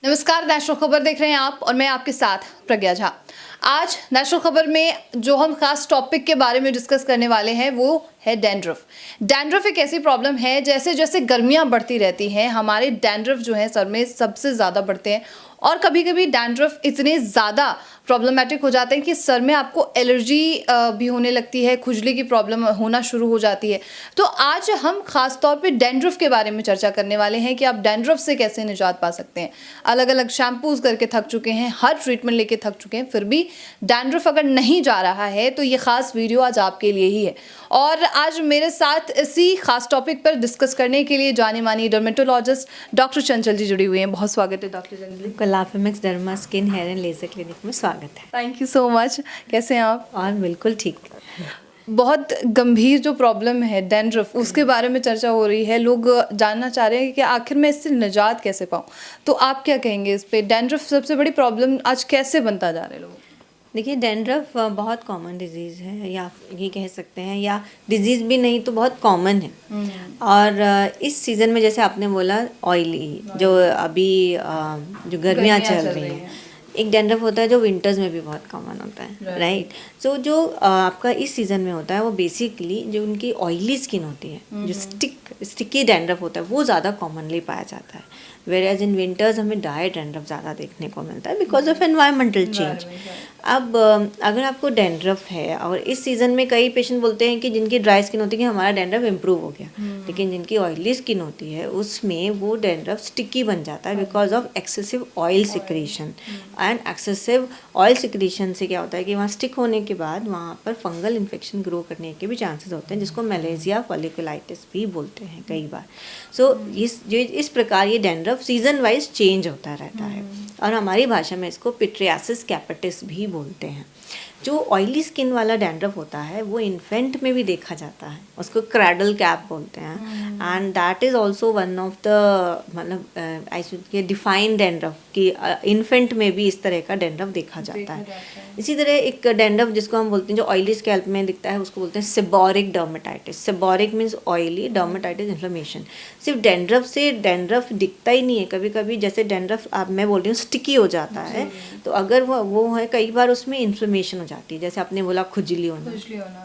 नमस्कार, नेशनल खबर देख रहे हैं आप और मैं आपके साथ प्रज्ञा झा। आज नेशनल खबर में जो हम खास टॉपिक के बारे में डिस्कस करने वाले हैं वो है डैंड्रफ। डैंड्रफ एक ऐसी प्रॉब्लम है, जैसे जैसे गर्मियां बढ़ती रहती हैं हमारे डैंड्रफ जो है सर में सबसे ज़्यादा बढ़ते हैं और कभी कभी डैंड्रफ इतने ज़्यादा प्रॉब्लमेटिक हो जाते हैं कि सर में आपको एलर्जी भी होने लगती है, खुजली की प्रॉब्लम होना शुरू हो जाती है। तो आज हम खास तौर पे डैंड्रफ के बारे में चर्चा करने वाले हैं कि आप डैंड्रफ से कैसे निजात पा सकते हैं। अलग अलग शैम्पूज करके थक चुके हैं, हर ट्रीटमेंट लेके थक चुके हैं, फिर भी डैंड्रफ अगर नहीं जा रहा है तो ये खास वीडियो आज आपके लिए ही है। और आज मेरे साथ इसी खास टॉपिक पर डिस्कस करने के लिए जानी मानी डर्मेटोलॉजिस्ट डॉक्टर चंचल जी जुड़ी हुई हैं। बहुत स्वागत है डॉक्टर चंचल जी। कलाफेमिक्स derma skin hair and laser clinic में स्वागत है। Thank you so much. कैसे हैं आप? और बिल्कुल ठीक। बहुत गंभीर जो प्रॉब्लम है डैंड्रफ, उसके बारे में चर्चा हो रही है। लोग जानना चाह रहे हैं कि आखिर मैं इससे निजात कैसे पाऊँ। तो आप क्या कहेंगे इस पे? डैंड्रफ सबसे बड़ी प्रॉब्लम आज कैसे बनता जा रहा है लोगों? देखिए, डैंड्रफ बहुत कॉमन डिजीज़ है, या ये कह सकते हैं, या डिजीज़ भी नहीं तो बहुत कॉमन है। और इस सीज़न में जैसे आपने बोला ऑयली, जो अभी जो गर्मियाँ चल रही हैं, एक डैंड्रफ होता है जो विंटर्स में भी बहुत कॉमन होता है, राइट। सो जो आपका इस सीज़न में होता है वो बेसिकली जो उनकी ऑयली स्किन होती है, जो स्टिकी डैंड्रफ होता है, वो ज़्यादा कॉमनली पाया जाता है। वेर एज इन विंटर्स हमें ड्राई डैंड्रफ ज़्यादा देखने को मिलता है बिकॉज ऑफ एनवायरमेंटल चेंज। अब अगर आपको डैंड्रफ है, और इस सीज़न में कई पेशेंट बोलते हैं कि जिनकी ड्राई स्किन होती है कि हमारा डैंड्रफ इम्प्रूव हो गया, लेकिन जिनकी ऑयली स्किन होती है उसमें वो डैंड्रफ स्टिकी बन जाता है because of excessive oil secretion. And excessive oil secretion से क्या होता है कि वहाँ स्टिक होने के बाद वहाँ पर फंगल इन्फेक्शन ग्रो करने के भी चांसेस होते हैं, जिसको मलेरिया फॉलिकुलाइटिस भी बोलते हैं कई बार। सो इस प्रकार ये डैंड्रफ सीजन वाइज चेंज होता रहता है, और हमारी भाषा में इसको पिट्रियासिस कैपिटिस भी बोलते हैं। जो ऑयली स्किन वाला डैंड्रफ होता है वो इन्फेंट में भी देखा जाता है, उसको क्रैडल कैप बोलते हैं। And that is also one of the, मतलब आई शुड के डिफाइंड डैंड्रफ कि इन्फेंट में भी इस तरह का डैंड्रफ देखा जाता है। इसी तरह एक डैंड्रफ जिसको हम बोलते हैं जो ऑयली स्कैल्प में दिखता है उसको बोलते हैं seborrheic dermatitis. Seborrheic means oily, dermatitis inflammation. सिर्फ डैंड्रफ से डैंड्रफ दिखता ही नहीं है, कभी कभी जैसे डैंड्रफ आप मैं बोल रही हूँ स्टिकी हो जाता है, तो अगर वो है कई बार उसमें इन्फ्लेमेशन हो जाती है, जैसे आपने बोला खुजली होना,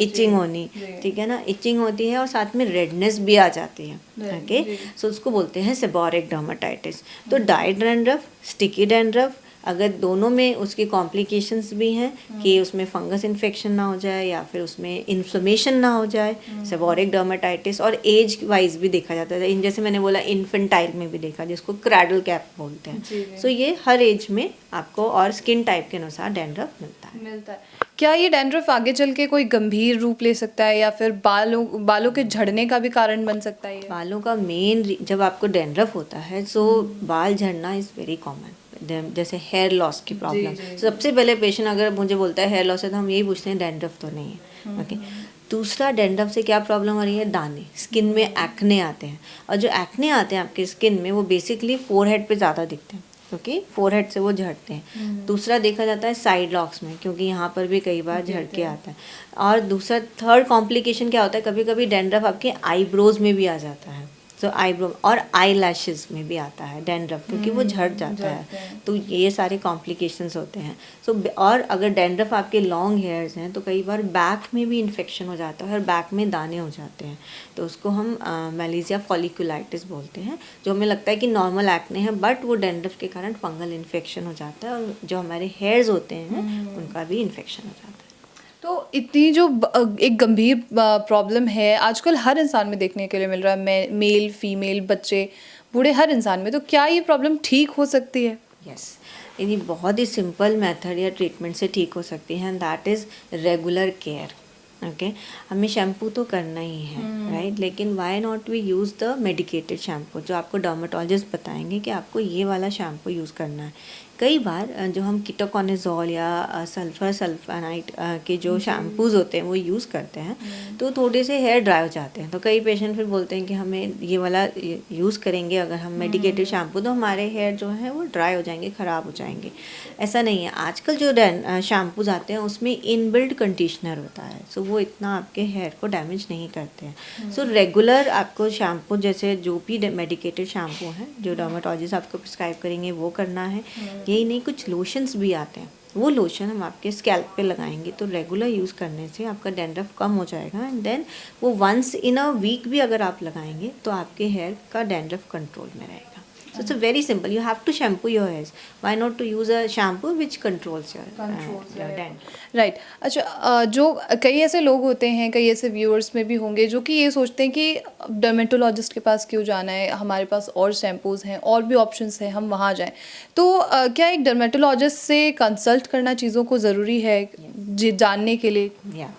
इचिंग होनी, ठीक है ना, इचिंग होती है और साथ में रेडनेस भी आ जाती है। ओके, सो उसको बोलते हैं सेबोरिक डर्मेटाइटिस। तो ड्राई डैंड्रफ, स्टिकी डैंड्रफ, अगर दोनों में उसकी कॉम्प्लिकेशंस भी हैं कि उसमें फंगस इन्फेक्शन ना हो जाए या फिर उसमें इन्फ्लेमेशन ना हो जाए, सेबोरिक डर्मेटाइटिस, और एज वाइज भी देखा जाता है। जैसे मैंने बोला इन्फेंटाइल में भी देखा, जिसको क्रैडल कैप बोलते हैं। सो ये हर एज में आपको और स्किन टाइप के अनुसार डैंड्रफ मिलता है। क्या ये डैंड्रफ आगे चल के कोई गंभीर रूप ले सकता है या फिर बालों के झड़ने का भी कारण बन सकता है? बालों का मेन, जब आपको डैंड्रफ होता है सो बाल झड़ना इज़ वेरी कॉमन। जैसे हेयर लॉस की प्रॉब्लम, सबसे पहले पेशेंट अगर मुझे बोलता है हेयर लॉस है तो हम यही पूछते हैं डैंड्रफ तो नहीं है। ओके, दूसरा डैंड्रफ से क्या प्रॉब्लम हो रही है? दाने, स्किन में एक्ने आते हैं, और जो एक्ने आते हैं आपके स्किन में वो बेसिकली फोरहेड पे ज़्यादा दिखते हैं, क्योंकि फोरहेड से वो झड़ते हैं। दूसरा देखा जाता है साइड लॉक्स में, क्योंकि यहाँ पर भी कई बार झड़ के आता है। और दूसरा थर्ड कॉम्प्लिकेशन क्या होता है, कभी कभी डैंड्रफ आपके आईब्रोज में भी आ जाता है। तो आईब्रो और आई लैशेस में भी आता है डैंड्रफ, क्योंकि वो झड़ जाता है। तो ये सारे कॉम्प्लिकेशंस होते हैं। सो और अगर डैंड्रफ आपके लॉन्ग हेयर्स हैं तो कई बार बैक में भी इन्फेक्शन हो जाता है और बैक में दाने हो जाते हैं, तो उसको हम मलेरिया फॉलिकुलाइटिस बोलते हैं। जो हमें लगता है कि नॉर्मल एक्ने है, बट वो डैंड्रफ के कारण फंगल इन्फेक्शन हो जाता है, और जो हमारे हेयर्स होते हैं उनका भी इन्फेक्शन हो जाता है। तो इतनी जो एक गंभीर प्रॉब्लम है आजकल हर इंसान में देखने के लिए मिल रहा है, मेल फीमेल, बच्चे, बूढ़े, हर इंसान में। तो क्या ये प्रॉब्लम ठीक हो सकती है? यस, ये बहुत ही सिंपल मेथड या ट्रीटमेंट से ठीक हो सकती है, and that is regular care. Okay, हमें शैम्पू तो करना ही है, राइट, लेकिन why not we use the medicated shampoo, जो आपको डर्मेटोलॉजिस्ट बताएंगे कि आपको ये वाला शैम्पू यूज़ करना है। कई बार जो हम कीटोकॉनाज़ोल या सल्फर सल्फोनाइड के जो शैम्पूज़ होते हैं वो यूज़ करते हैं, तो थोड़े से हेयर ड्राई हो जाते हैं। तो कई पेशेंट फिर बोलते हैं कि हमें ये वाला यूज़ करेंगे अगर हम मेडिकेटेड शैम्पू, तो हमारे हेयर जो है वो ड्राई हो जाएंगे, ख़राब हो जाएंगे। ऐसा नहीं है। आजकल जो शैम्पूज़ आते हैं उसमें इनबिल्ट कंडीशनर होता है, सो वो इतना आपके हेयर को डैमेज नहीं करते हैं। सो रेगुलर आपको शैम्पू, जैसे जो भी मेडिकेटेड शैम्पू हैं जो डर्मेटोलॉजिस्ट आपको प्रिस्क्राइब करेंगे वो करना है। यही नहीं, कुछ लोशंस भी आते हैं, वो लोशन हम आपके स्कैल्प पे लगाएंगे, तो रेगुलर यूज़ करने से आपका डैंड्रफ कम हो जाएगा। एंड देन वो वंस इन अ वीक भी अगर आप लगाएंगे तो आपके हेयर का डैंड्रफ कंट्रोल में रहेगा। So it's a very simple. You have to shampoo your hairs. Why not to use a shampoo which controls your dandruff? Right. अच्छा, जो कई ऐसे लोग होते हैं, कई ऐसे व्यूअर्स में भी होंगे जो कि ये सोचते हैं कि डर्मेटोलॉजिस्ट के पास क्यों जाना है, हमारे पास और शैम्पूज़ हैं, और भी ऑप्शंस हैं, हम वहाँ जाएं। तो क्या एक डर्मेटोलॉजिस्ट से कंसल्ट करना चीज़ों को ज़रूरी है जानने के लिए? या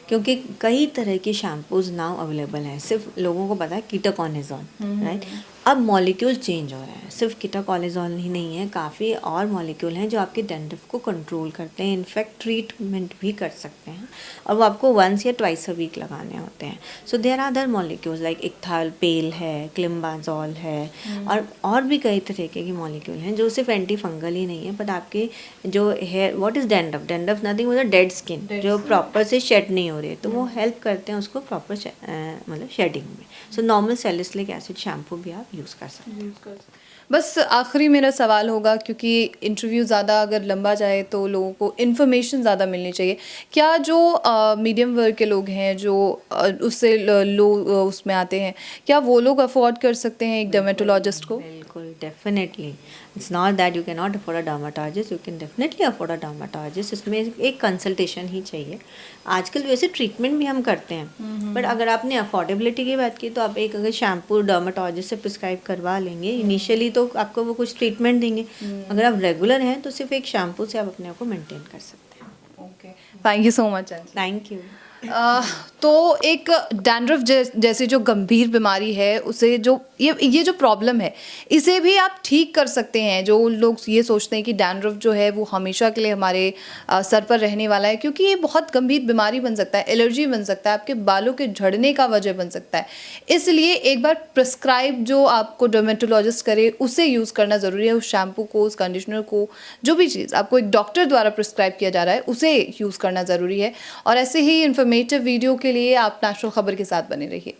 क्योंकि कई तरह के शैम्पूज़ नाउ अवेलेबल हैं। सिर्फ लोगों को पता है कीटोकॉनाज़ोल, राइट? अब मॉलिक्यूल चेंज हो रहा है, सिर्फ कीटोकॉनाज़ोल ही नहीं है, काफ़ी और मॉलिक्यूल हैं जो आपके डैंड्रफ को कंट्रोल करते हैं। इनफैक्ट ट्रीटमेंट भी कर सकते हैं, और वो आपको वंस या ट्वाइस अ वीक लगाने होते हैं। So there are other molecules like इथालपेल है, क्लिम्बाजोल है, और भी कई तरह के मॉलिक्यूल हैं जो सिर्फ एंटी फंगल ही नहीं है, बट आपके जो hair, what is dandruff? Dandruff nothing but a dead skin जो प्रॉपर से शेड नहीं हो रही है, तो वो हेल्प करते हैं उसको प्रॉपर मतलब शेडिंग में। So normal salicylic acid shampoo भी आप यूज़ कर सकते हैं। बस आखिरी मेरा सवाल होगा, क्योंकि इंटरव्यू ज़्यादा अगर लंबा जाए तो लोगों को इन्फॉर्मेशन ज़्यादा मिलनी चाहिए। क्या जो मीडियम वर्ग के लोग हैं जो उससे लो उसमें आते हैं, क्या वो लोग अफोर्ड कर सकते हैं एक डर्मेटोलॉजिस्ट को? बिल्कुल, definitely. It's not that you can not afford a dermatologist, you can definitely afford a dermatologist. इसमें एक कंसल्टेशन ही चाहिए। आजकल वैसे ट्रीटमेंट भी हम करते हैं, बट अगर आपने अफोर्डेबिलिटी की बात की तो आप एक अगर शैम्पू डर्मेटोलॉजिस्ट से प्रिस्क्राइब करवा लेंगे इनिशियली, तो आपको वो कुछ ट्रीटमेंट देंगे। अगर आप रेगुलर हैं तो सिर्फ एक शैम्पू से आप अपने आप को मेंटेन कर सकते हैं। Okay, thank you so much. Thank you. तो एक डैंड्रफ जैसी जो गंभीर बीमारी है, उसे जो ये जो प्रॉब्लम है, इसे भी आप ठीक कर सकते हैं। जो लोग ये सोचते हैं कि डैंड्रफ जो है वो हमेशा के लिए हमारे सर पर रहने वाला है, क्योंकि ये बहुत गंभीर बीमारी बन सकता है, एलर्जी बन सकता है, आपके बालों के झड़ने का वजह बन सकता है। इसलिए एक बार प्रिस्क्राइब जो आपको डर्मेटोलॉजिस्ट करे उसे यूज़ करना ज़रूरी है। उस शैम्पू को, उस कंडीशनर को, जो भी चीज़ आपको एक डॉक्टर द्वारा प्रिस्क्राइब किया जा रहा है उसे यूज़ करना ज़रूरी है। और ऐसे ही इन्फॉर्मेटिव वीडियो के लिए आप नेशनल खबर के साथ बने रहिए।